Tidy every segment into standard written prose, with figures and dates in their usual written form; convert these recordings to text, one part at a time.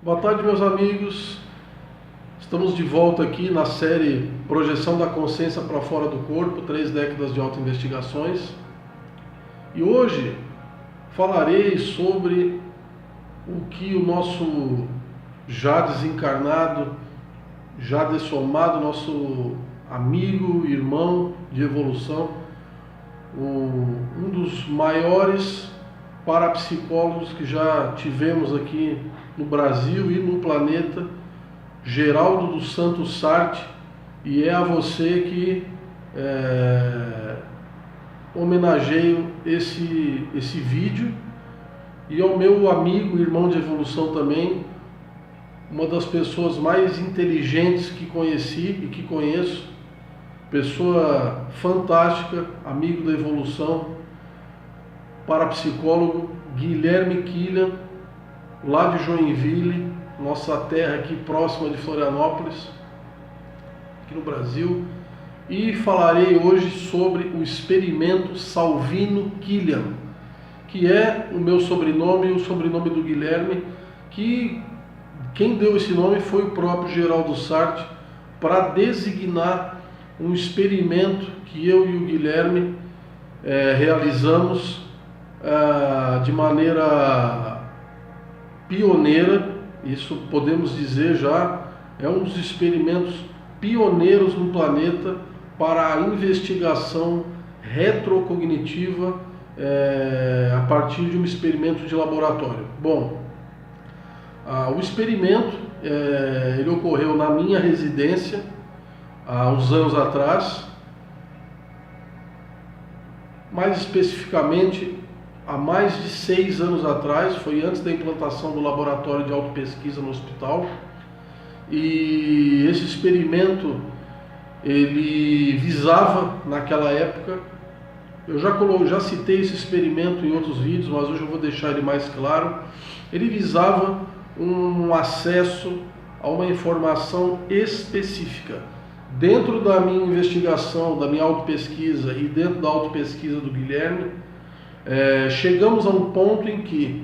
Boa tarde, meus amigos. Estamos de volta aqui na série Projeção da Consciência para Fora do Corpo, 3 décadas de autoinvestigações. E hoje falarei sobre o que o nosso já desencarnado, já dessomado, nosso amigo, irmão de evolução, um dos maiores parapsicólogos que já tivemos aqui no Brasil e no planeta, Geraldo dos Santos Sarti, e é a você que homenageio esse vídeo, e ao meu amigo, irmão de evolução também, uma das pessoas mais inteligentes que conheci e que conheço, pessoa fantástica, amigo da evolução, parapsicólogo Guilherme Killian, lá de Joinville, nossa terra aqui próxima de Florianópolis, aqui no Brasil, e falarei hoje sobre o experimento Salvino Killian, que é o meu sobrenome e o sobrenome do Guilherme, que quem deu esse nome foi o próprio Geraldo Sarti, para designar um experimento que eu e o Guilherme realizamos de maneira pioneira. Isso podemos dizer já, é um dos experimentos pioneiros no planeta para a investigação retrocognitiva a partir de um experimento de laboratório. Bom, o experimento ele ocorreu na minha residência há uns anos atrás, mais especificamente há mais de 6 anos atrás, foi antes da implantação do laboratório de autopesquisa no hospital. E esse experimento, ele visava, naquela época, eu já citei esse experimento em outros vídeos, mas hoje eu vou deixar ele mais claro. Ele visava um acesso a uma informação específica. Dentro da minha investigação, da minha autopesquisa e dentro da autopesquisa do Guilherme, chegamos a um ponto em que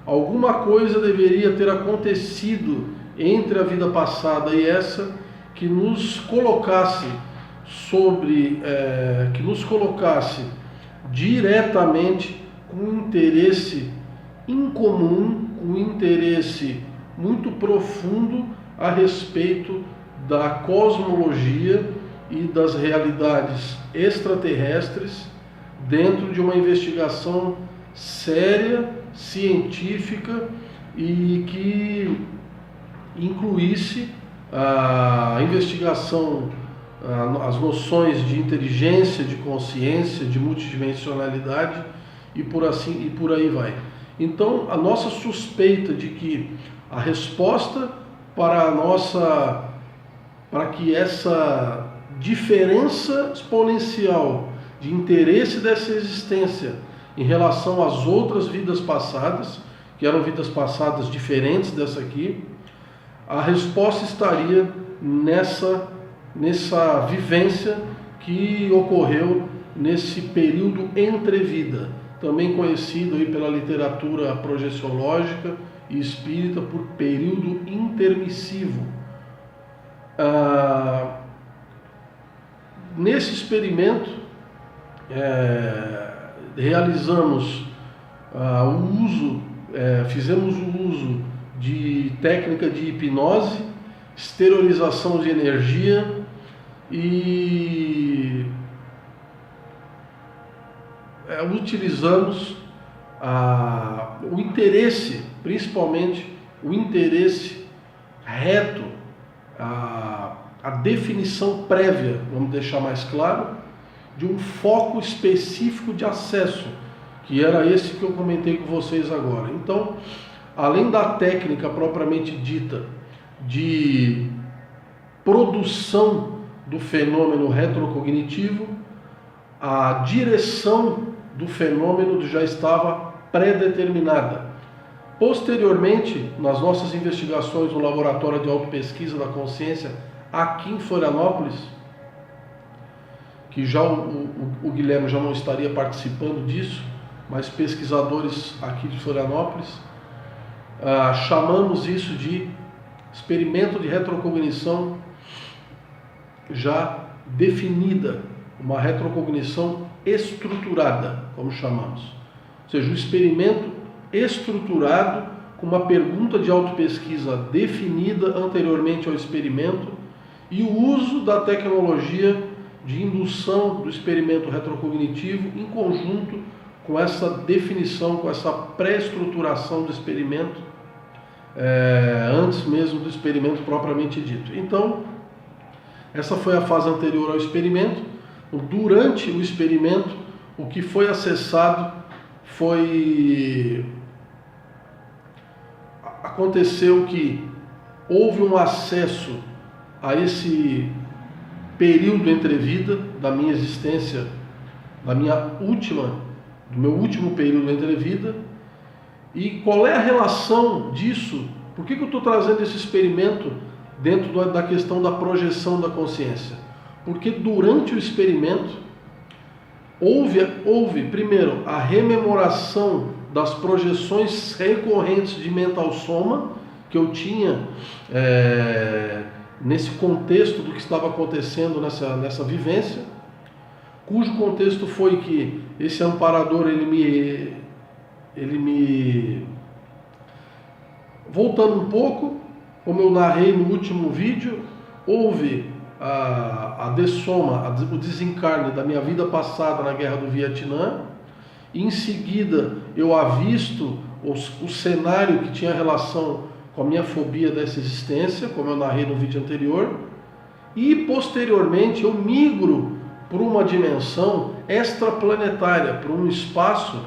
alguma coisa deveria ter acontecido entre a vida passada e essa que nos colocasse diretamente com um interesse incomum, com um interesse muito profundo a respeito da cosmologia e das realidades extraterrestres, dentro de uma investigação séria, científica, e que incluísse a investigação, as noções de inteligência, de consciência, de multidimensionalidade e por aí vai. Então, a nossa suspeita de que a resposta para que essa diferença exponencial de interesse dessa existência em relação às outras vidas passadas, que eram vidas passadas diferentes dessa aqui, a resposta estaria nessa vivência que ocorreu nesse período entrevida, também conhecido aí pela literatura projeciológica e espírita por período intermissivo. Nesse experimento, fizemos o uso de técnica de hipnose, esterilização de energia e utilizamos o interesse, principalmente o interesse reto, a definição prévia, vamos deixar mais claro, de um foco específico de acesso, que era esse que eu comentei com vocês agora. Então, além da técnica propriamente dita de produção do fenômeno retrocognitivo, a direção do fenômeno já estava pré-determinada. Posteriormente, nas nossas investigações no Laboratório de Autopesquisa da Consciência, aqui em Florianópolis, que já o Guilherme já não estaria participando disso, mas pesquisadores aqui de Florianópolis, chamamos isso de experimento de retrocognição já definida, uma retrocognição estruturada, como chamamos. Ou seja, um experimento estruturado com uma pergunta de autopesquisa definida anteriormente ao experimento e o uso da tecnologia de indução do experimento retrocognitivo em conjunto com essa definição, com essa pré-estruturação do experimento, antes mesmo do experimento propriamente dito. Então, essa foi a fase anterior ao experimento. Durante o experimento, o que foi acessado aconteceu que houve um acesso a esse período entrevida da minha existência, do meu último período entrevida. E qual é a relação disso? Por que eu estou trazendo esse experimento dentro da questão da projeção da consciência? Porque durante o experimento houve primeiro a rememoração das projeções recorrentes de mental soma que eu tinha nesse contexto do que estava acontecendo nessa vivência, cujo contexto foi que esse amparador, ele me voltando um pouco, como eu narrei no último vídeo, houve a dessoma, o desencarne da minha vida passada na Guerra do Vietnã. Em seguida, eu avisto o cenário que tinha relação com a minha fobia dessa existência, como eu narrei no vídeo anterior. E, posteriormente, eu migro para uma dimensão extraplanetária, para um espaço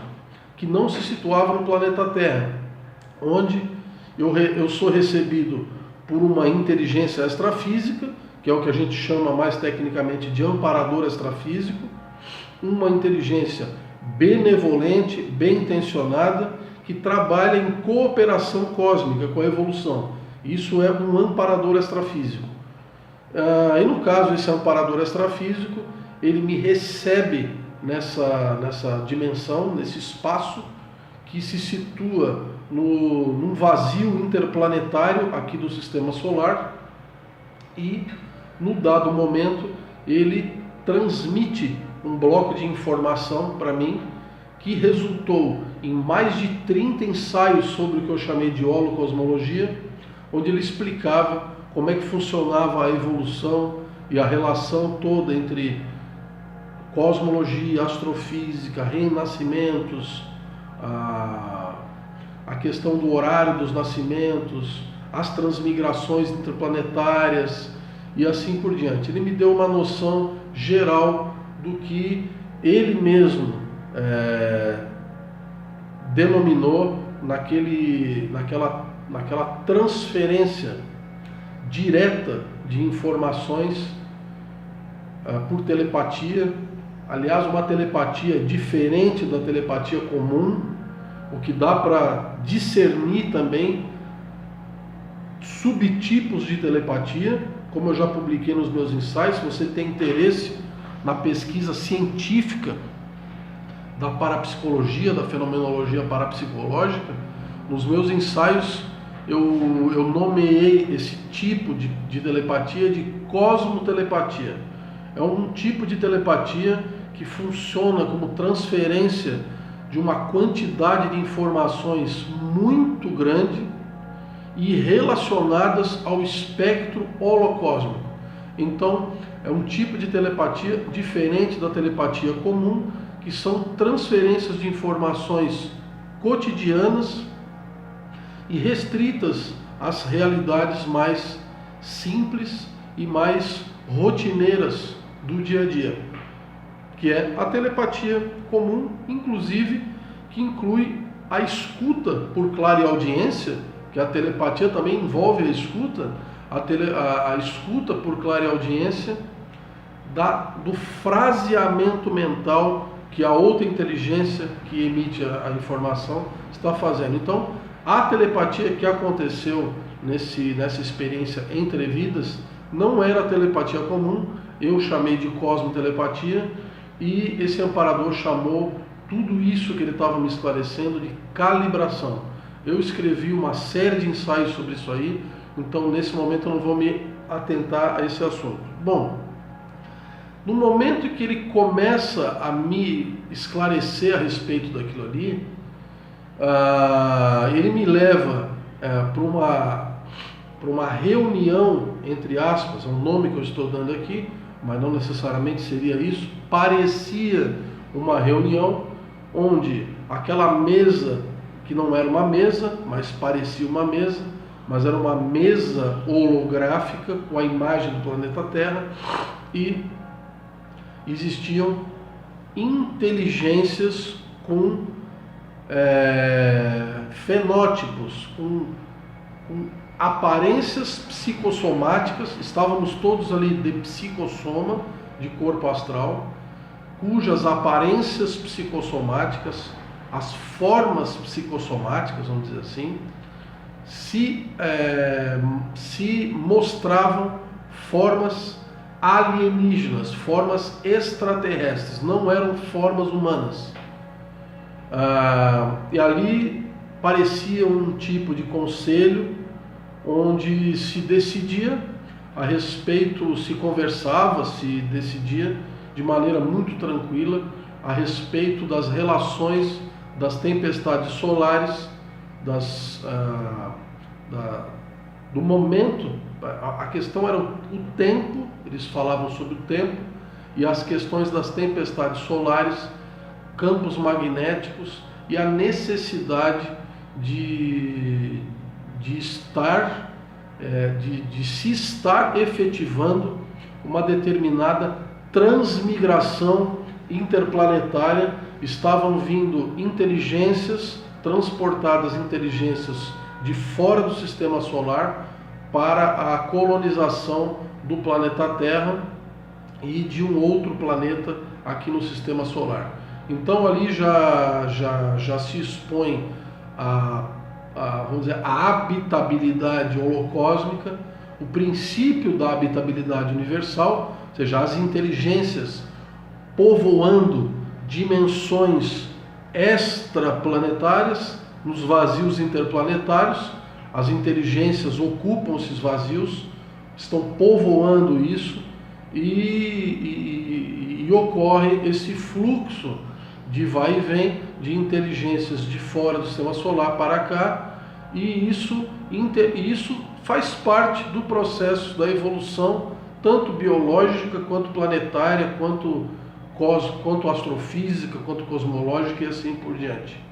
que não se situava no planeta Terra, onde eu sou recebido por uma inteligência extrafísica, que é o que a gente chama mais tecnicamente de amparador extrafísico, uma inteligência benevolente, bem intencionada, que trabalha em cooperação cósmica com a evolução. Isso é um amparador extrafísico. E no caso, esse amparador extrafísico, ele me recebe nessa dimensão, nesse espaço que se situa num vazio interplanetário aqui do Sistema Solar, e no dado momento ele transmite um bloco de informação para mim que resultou em mais de 30 ensaios sobre o que eu chamei de holocosmologia, onde ele explicava como é que funcionava a evolução e a relação toda entre cosmologia, astrofísica, renascimentos, a questão do horário dos nascimentos, as transmigrações interplanetárias e assim por diante. Ele me deu uma noção geral do que ele mesmo denominou naquela transferência direta de informações por telepatia. Aliás, uma telepatia diferente da telepatia comum, o que dá para discernir também subtipos de telepatia, como eu já publiquei nos meus ensaios. Se você tem interesse na pesquisa científica da parapsicologia, da fenomenologia parapsicológica, nos meus ensaios eu nomeei esse tipo de telepatia de cosmotelepatia. É um tipo de telepatia que funciona como transferência de uma quantidade de informações muito grande e relacionadas ao espectro holocósmico. Então, é um tipo de telepatia diferente da telepatia comum, que são transferências de informações cotidianas e restritas às realidades mais simples e mais rotineiras do dia a dia, que é a telepatia comum, inclusive, que inclui a escuta por clareaudiência, que a telepatia também envolve a escuta, a escuta por clareaudiência do fraseamento mental que a outra inteligência que emite a informação está fazendo. Então, a telepatia que aconteceu nessa experiência entre vidas não era a telepatia comum, eu chamei de cosmotelepatia, e esse amparador chamou tudo isso que ele estava me esclarecendo de calibração. Eu escrevi uma série de ensaios sobre isso aí, então nesse momento eu não vou me atentar a esse assunto. Bom, no momento em que ele começa a me esclarecer a respeito daquilo ali, ele me leva para uma reunião, entre aspas, é um nome que eu estou dando aqui, mas não necessariamente seria isso, parecia uma reunião onde aquela mesa, que não era uma mesa, mas parecia uma mesa, mas era uma mesa holográfica com a imagem do planeta Terra, e existiam inteligências com fenótipos, com aparências psicossomáticas. Estávamos todos ali de psicossoma, de corpo astral, cujas aparências psicossomáticas, as formas psicossomáticas, vamos dizer assim, se mostravam formas alienígenas, formas extraterrestres, não eram formas humanas. E ali parecia um tipo de conselho onde se decidia a respeito, se conversava, se decidia de maneira muito tranquila a respeito das relações das tempestades solares, do momento. A questão era o tempo, eles falavam sobre o tempo, e as questões das tempestades solares, campos magnéticos e a necessidade de se estar efetivando uma determinada transmigração interplanetária. Estavam vindo inteligências, transportadas inteligências de fora do sistema solar para a colonização do planeta Terra e de um outro planeta aqui no sistema solar. Então ali já se expõe vamos dizer, a habitabilidade holocósmica, o princípio da habitabilidade universal, ou seja, as inteligências povoando dimensões extraplanetárias, nos vazios interplanetários. As inteligências ocupam esses vazios, estão povoando isso, e ocorre esse fluxo de vai e vem de inteligências de fora do sistema solar para cá, e isso faz parte do processo da evolução, tanto biológica, quanto planetária, quanto astrofísica, quanto cosmológica e assim por diante.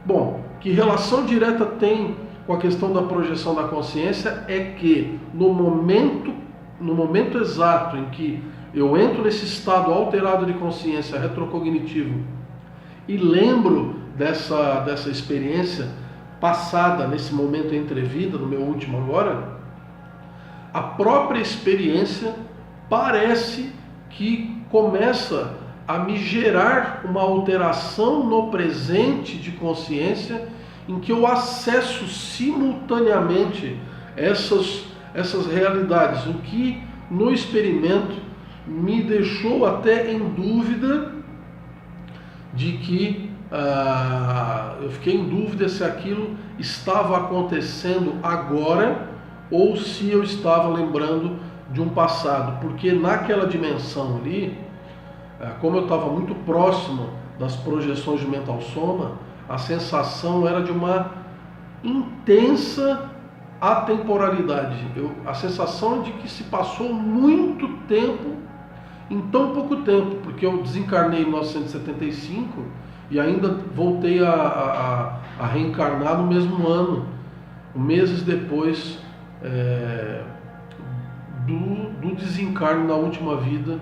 Bom, que relação direta tem com a questão da projeção da consciência é que no momento exato em que eu entro nesse estado alterado de consciência retrocognitivo e lembro dessa experiência passada nesse momento entrevida, no meu último agora, a própria experiência parece que começa a me gerar uma alteração no presente de consciência, em que eu acesso simultaneamente essas realidades, o que no experimento me deixou até em dúvida de que eu fiquei em dúvida se aquilo estava acontecendo agora ou se eu estava lembrando de um passado, porque naquela dimensão ali, como eu estava muito próximo das projeções de mental soma, a sensação era de uma intensa atemporalidade. A sensação de que se passou muito tempo em tão pouco tempo, porque eu desencarnei em 1975 e ainda voltei a reencarnar no mesmo ano, meses depois do desencarne na última vida,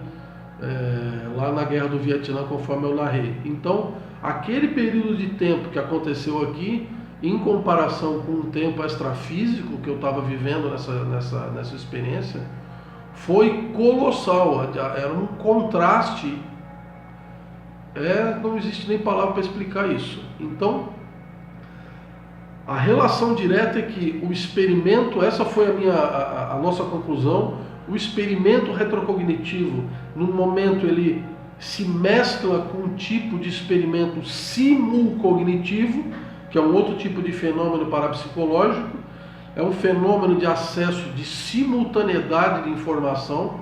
lá na Guerra do Vietnã, conforme eu narrei. Então, aquele período de tempo que aconteceu aqui, em comparação com o tempo extrafísico que eu estava vivendo nessa experiência, foi colossal. Era um contraste, não existe nem palavra para explicar isso. Então, a relação direta é que o experimento, essa foi a nossa conclusão, o experimento retrocognitivo, no momento ele se mescla com um tipo de experimento simulcognitivo, que é um outro tipo de fenômeno parapsicológico, é um fenômeno de acesso de simultaneidade de informação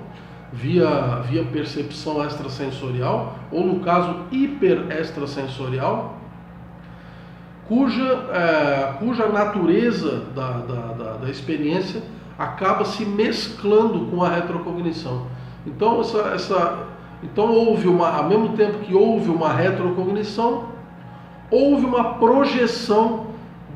via percepção extrasensorial, ou no caso hiperextrasensorial, cuja natureza da experiência acaba se mesclando com a retrocognição. Então, ao mesmo tempo que houve uma retrocognição, houve uma projeção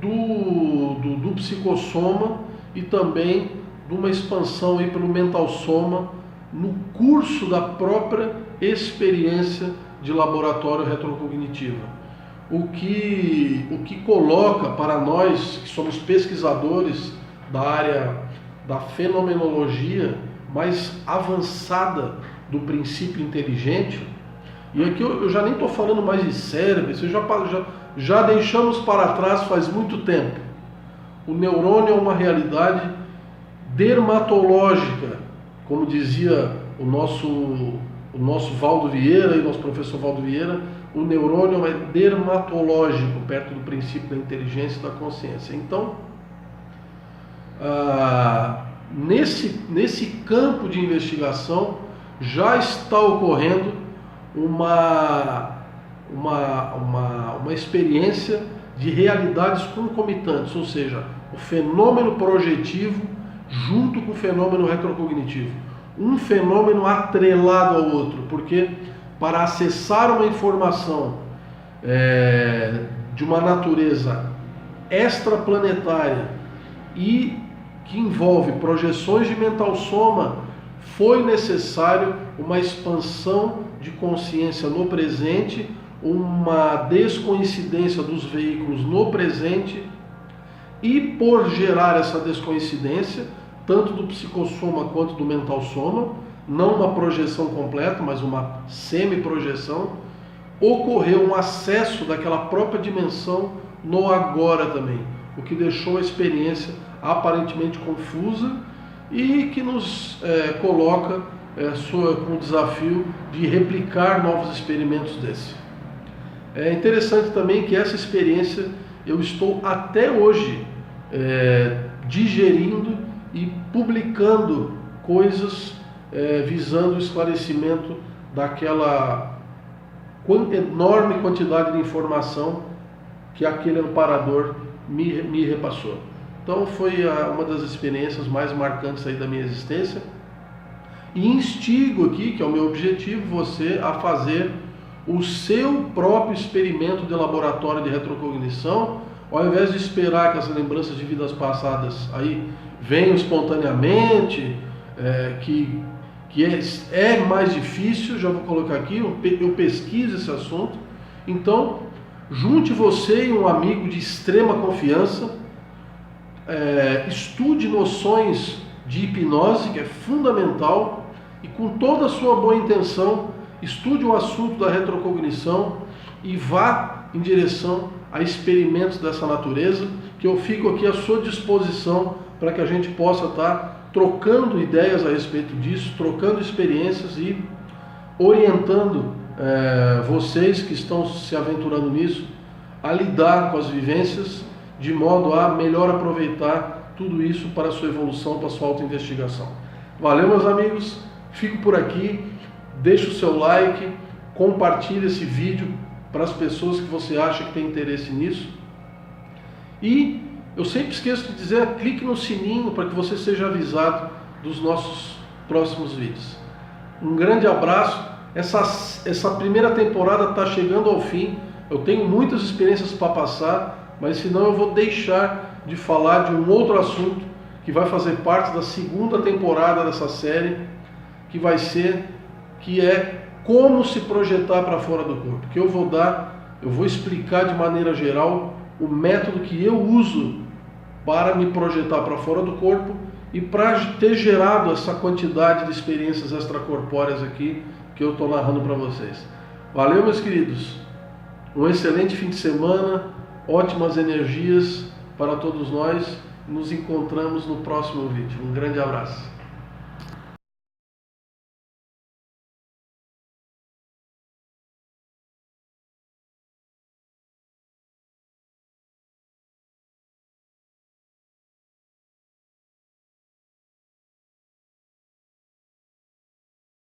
do psicossoma e também de uma expansão aí pelo mental soma no curso da própria experiência de laboratório retrocognitiva. O que coloca para nós, que somos pesquisadores da área da fenomenologia mais avançada do princípio inteligente, e aqui eu já nem estou falando mais de cérebro, isso já deixamos para trás faz muito tempo. O neurônio é uma realidade dermatológica, como dizia o nosso Valdo Vieira e nosso professor Valdo Vieira, o neurônio é dermatológico, perto do princípio da inteligência e da consciência. Então, nesse campo de investigação já está ocorrendo uma experiência de realidades concomitantes, ou seja, o fenômeno projetivo junto com o fenômeno retrocognitivo. Um fenômeno atrelado ao outro, porque para acessar uma informação de uma natureza extraplanetária e que envolve projeções de mental soma, foi necessário uma expansão de consciência no presente, uma descoincidência dos veículos no presente, e por gerar essa descoincidência, tanto do psicossoma quanto do mental soma, não uma projeção completa, mas uma semi-projeção, ocorreu um acesso daquela própria dimensão no agora também, o que deixou a experiência aparentemente confusa e que nos coloca com o desafio de replicar novos experimentos desse. É interessante também que essa experiência eu estou até hoje digerindo e publicando coisas visando o esclarecimento daquela enorme quantidade de informação que aquele amparador me repassou. Então foi uma das experiências mais marcantes aí da minha existência, e instigo aqui, que é o meu objetivo, você a fazer o seu próprio experimento de laboratório de retrocognição, ao invés de esperar que as lembranças de vidas passadas aí venham espontaneamente, que é mais difícil. Já vou colocar aqui, eu pesquiso esse assunto. Então, junte você e um amigo de extrema confiança, estude noções de hipnose, que é fundamental, e com toda a sua boa intenção, estude o assunto da retrocognição e vá em direção a experimentos dessa natureza, que eu fico aqui à sua disposição para que a gente possa estar trocando ideias a respeito disso, trocando experiências e orientando vocês que estão se aventurando nisso a lidar com as vivências de modo a melhor aproveitar tudo isso para a sua evolução, para a sua autoinvestigação. Valeu, meus amigos, fico por aqui, deixe o seu like, compartilhe esse vídeo para as pessoas que você acha que tem interesse nisso, e eu sempre esqueço de dizer, clique no sininho para que você seja avisado dos nossos próximos vídeos. Um grande abraço. Essa primeira temporada está chegando ao fim, eu tenho muitas experiências para passar, mas senão eu vou deixar de falar de um outro assunto que vai fazer parte da segunda temporada dessa série, que é como se projetar para fora do corpo, que eu vou explicar de maneira geral o método que eu uso para me projetar para fora do corpo e para ter gerado essa quantidade de experiências extracorpóreas aqui que eu estou narrando para vocês. Valeu, meus queridos, um excelente fim de semana, ótimas energias para todos nós, nos encontramos no próximo vídeo. Um grande abraço.